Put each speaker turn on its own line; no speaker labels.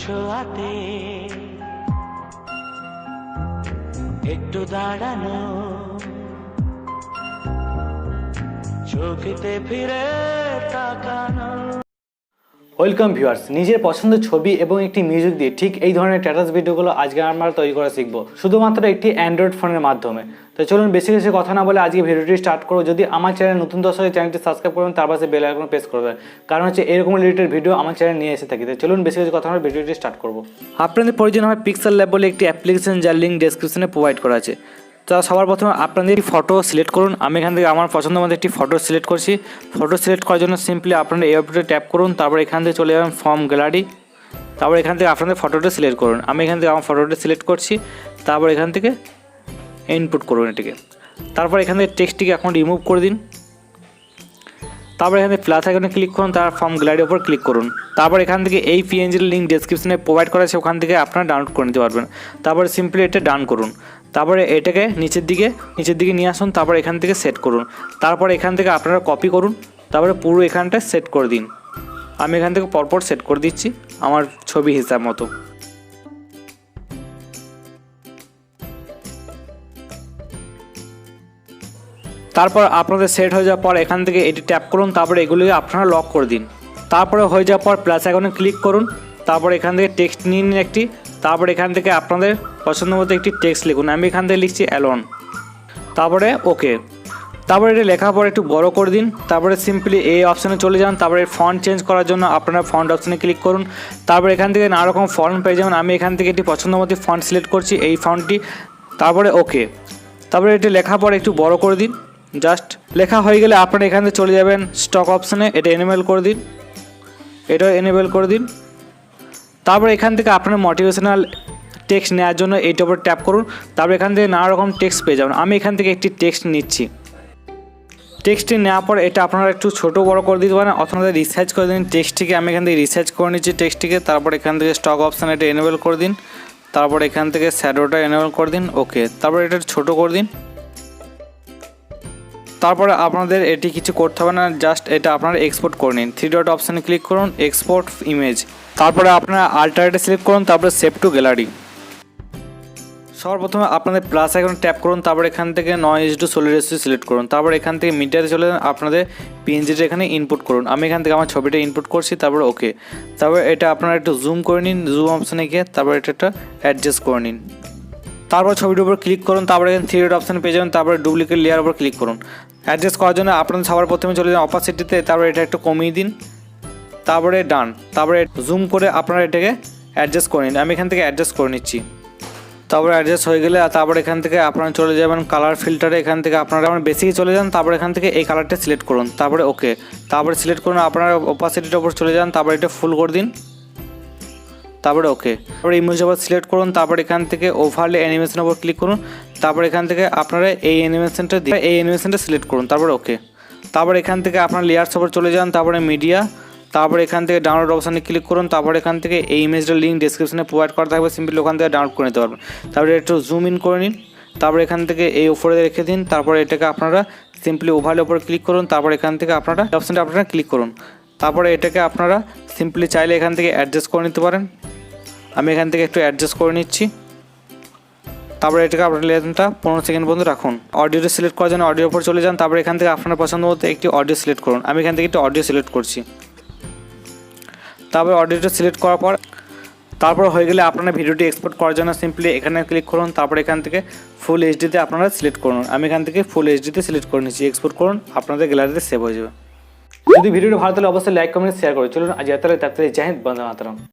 ছোঁয়াতে একটু দাঁড়ানো, চোখেতে ফিরে তাকানো।
ওয়েলকাম ভিউয়ার্স, নিজের পছন্দের ছবি এবং একটি মিউজিক দিয়ে ঠিক এই ধরনের স্ট্যাটাস ভিডিওগুলো আজকে আমরা তৈরি করা শিখবো, শুধুমাত্র একটি অ্যান্ড্রয়েড ফোনের মাধ্যমে। তো চলুন বেশি বেশি কথা না বলে আজকে ভিডিওটি স্টার্ট করবো। যদি আমার চ্যানেল নতুন দর্শক চ্যানেলটি সাবস্ক্রাইব করবেন, তার পাশে বেল আইকন প্রেস করবেন, কারণ হচ্ছে এরকম রিলেটেড ভিডিও আমার চ্যানেল নিয়ে এসে থাকি। তো চলুন বেশি বেশি কথা বলে ভিডিওটি স্টার্ট করবো। আপনাদের প্রয়োজন হয় পিক্সেল ল্যাব বলে একটি অ্যাপ্লিকেশন, যার লিঙ্ক ডেসক্রিপশনে প্রোভাইড করা আছে। তো সবার প্রথমে আপনাদের একটি ফটো সিলেক্ট করুন। আমি এখান থেকে আমার পছন্দ মতো একটি ফটো সিলেক্ট করছি। ফটো সিলেক্ট করার জন্য সিম্পলি আপনারা এই অপশনে ট্যাপ করুন, তারপর এখান থেকে চলে যাবেন ফর্ম গ্যালারি, তারপর এখান থেকে আপনাদের ফটোটা সিলেক্ট করুন। আমি এখান থেকে আমার ফটোটা সিলেক্ট করছি, তারপর এখান থেকে ইনপুট করুন এটিকে। তারপর এখান থেকে টেক্সটটিকে এখন রিমুভ করে দিন। তারপর এখানে প্লাস আইকনে ক্লিক করুন, তার ফর্ম গ্যালারির উপর ক্লিক করুন। তারপর এখান থেকে এই পিএনজির লিঙ্ক ডেসক্রিপশনে প্রোভাইড করা আছে, ওখান থেকে আপনারা ডাউনলোড করে নিতে পারবেন। তারপরে সিম্পলি এটা ডান করুন। তারপরে এটাকে নিচের দিকে নিয়ে আসুন, তারপর এখান থেকে সেট করুন। তারপর এখান থেকে আপনারা কপি করুন, তারপরে পুরো এখানটা সেট করে দিন। আমি এখান থেকে পরপর সেট করে দিচ্ছি আমার ছবি হিসাব মতো। তারপর আপনাদের সেট হয়ে যাওয়ার পর এখান থেকে এটি ট্যাপ করুন, তারপরে এগুলিকে আপনারা লক করে দিন। তারপরে হয়ে যাওয়ার পর প্লাস আইকনে ক্লিক করুন, তারপর এখান থেকে টেক্সট নিয়ে নিন একটি। তারপর এখান থেকে আপনাদের পছন্দ মতো একটি টেক্সট লিখুন। আমি এখান থেকে লিখছি অ্যালোন, তারপরে ওকে। তারপরে এটা লেখার পর একটু বড় করে দিন। তারপরে সিম্পলি এই অপশানে চলে যান। তারপরে ফন্ট চেঞ্জ করার জন্য আপনারা ফন্ট অপশানে ক্লিক করুন। তারপর এখান থেকে নানা রকম ফন্ট পেয়ে যাবেন। আমি এখান থেকে একটি পছন্দ মতো ফন্ট সিলেক্ট করছি, এই ফন্টটি। তারপরে ওকে। তারপরে এটি লেখার পর একটু বড় করে দিন। জাস্ট লেখা হয়ে গেলে আপনারা এখান থেকে চলে যাবেন স্টক অপশানে, এটা এনেবেল করে দিন, এটাও এনেবেল করে দিন। তারপর এখান থেকে আপনার মোটিভেশনাল টেক্সট নেওয়ার জন্য এইটার উপর ট্যাপ করুন। তারপর এখান থেকে নানা রকম টেক্সট পেয়ে যাবেন। আমি এখান থেকে একটি টেক্সট নিচ্ছি। টেক্সটটি নেওয়ার পর এটা আপনারা একটু ছোটো বড় করে দিতে পারেন, অথবা রিসার্চ করে দিন টেক্সটটিকে। আমি এখান থেকে রিসার্চ করে নিচ্ছি টেক্সটটিকে। তারপর এখান থেকে স্টক অপশান এটা এনেবেল করে দিন। তারপর এখান থেকে শ্যাডোটা এনেবেল করে দিন, ওকে। তারপর এটা ছোটো করে দিন। তারপরে আপনাদের এটি কিছু করতে হবে না, জাস্ট এটা আপনারা এক্সপোর্ট করে নিন। 3 ডট অপশানে ক্লিক করুন, এক্সপোর্ট ইমেজ। তারপরে আপনারা আল্টারনেটে সিলেক্ট করুন, তারপরে সেভ টু গ্যালারি। সর্বপ্রথমে আপনাদের প্লাস আইকনে ট্যাপ করুন, তারপর এখান থেকে noise to solid ratio select করুন। তারপর এখান থেকে মিডিয়াতে চলে যান, আপনাদের পিএনজিটা এখানে ইনপুট করুন। আমি এখান থেকে আমার ছবিটা ইনপুট করছি, তারপরে ওকে। তারপর এটা আপনারা একটু জুম করে নিন, জুম অপশানে গিয়ে তারপর এটা একটা অ্যাডজাস্ট করে নিন। তারপর ছবিটির উপর ক্লিক করুন, তারপরে এখানে 3 ডট অপশান পেয়ে যাবেন। তারপরে ডুপ্লিকেট লেয়ার উপর ক্লিক করুন। অ্যাডজাস্ট করার জন্য আপনাদের সবার প্রথমে চলে যান অপাসিটিতে, তারপরে এটা একটু কমিয়ে দিন, তারপরে ডান। তারপরে জুম করে আপনারা এটাকে অ্যাডজাস্ট করে নিন। আমি এখান থেকে অ্যাডজাস্ট করে নিচ্ছি। তারপরে অ্যাডজাস্ট হয়ে গেলে তারপর এখান থেকে আপনারা চলে যাবেন কালার ফিল্টারে। এখান থেকে আপনারা বেসিকে চলে যান, তারপর এখান থেকে এই কালারটা সিলেক্ট করুন, তারপরে ওকে। তারপরে সিলেক্ট করুন, আপনারা অপাসিটির উপর চলে যান, তারপরে এটা ফুল করে দিন, তারপরে ওকে। তারপরে ইমেজ আবার সিলেক্ট করুন, তারপর এখান থেকে ওভারলে অ্যানিমেশনের উপর ক্লিক করুন। তারপর এখান থেকে আপনারা এই অ্যানিমেশনটা সিলেক্ট করুন, তারপর ওকে। তারপর এখান থেকে আপনার লেয়ার্স উপর চলে যান, তারপরে মিডিয়া, তারপর এখান থেকে ডাউনলোড অপশানে ক্লিক করুন। তারপর এখান থেকে এই ইমেজটার লিঙ্ক ডেসক্রিপশনে প্রোভাইড করা থাকবে, সিম্পলি ওখান থেকে ডাউনলোড করে নিতে পারবেন। তারপরে একটু জুম ইন করে নিন, তারপর এখান থেকে এই উপরে রেখে দিন। তারপর এটাকে আপনারা সিম্পলি ওভারলে উপরে ক্লিক করুন, তারপর এখান থেকে আপনারা অপশানটা আপনারা ক্লিক করুন। তারপরে এটাকে আপনারা সিম্পলি চাইলে এখান থেকে অ্যাডজাস্ট করে নিতে পারেন। আমি এখান থেকে একটু অ্যাডজাস্ট করে নিচ্ছি। তারপরে এটাকে আপনার লেন্থটা 15 সেকেন্ড পর্যন্ত রাখুন। অডিওটা সিলেক্ট করার জন্য অডিওর উপর চলে যান, তারপর এখান থেকে আপনার পছন্দ মতো একটি অডিও সিলেক্ট করুন। আমি এখান থেকে একটু অডিও সিলেক্ট করছি। তারপর অডিওটা সিলেক্ট করার পর তারপর হয়ে গেলে আপনারা ভিডিওটি এক্সপোর্ট করার জন্য সিম্পলি এখানে ক্লিক করুন। তারপর এখান থেকে ফুল এইচডিতে আপনারা সিলেক্ট করুন। আমি এখান থেকে ফুল এইচডিতে সিলেক্ট করে নিচ্ছি, এক্সপোর্ট করুন, আপনাদের গ্যালারিতে সেভ হয়ে যাবে। যদি ভিডিওটি ভালো তাহলে অবশ্যই লাইক কমেন্ট শেয়ার করুন। চলুন আজ এতটাই, তাড়াতাড়ি জয় হিন্দ, বন্দে মাতরম।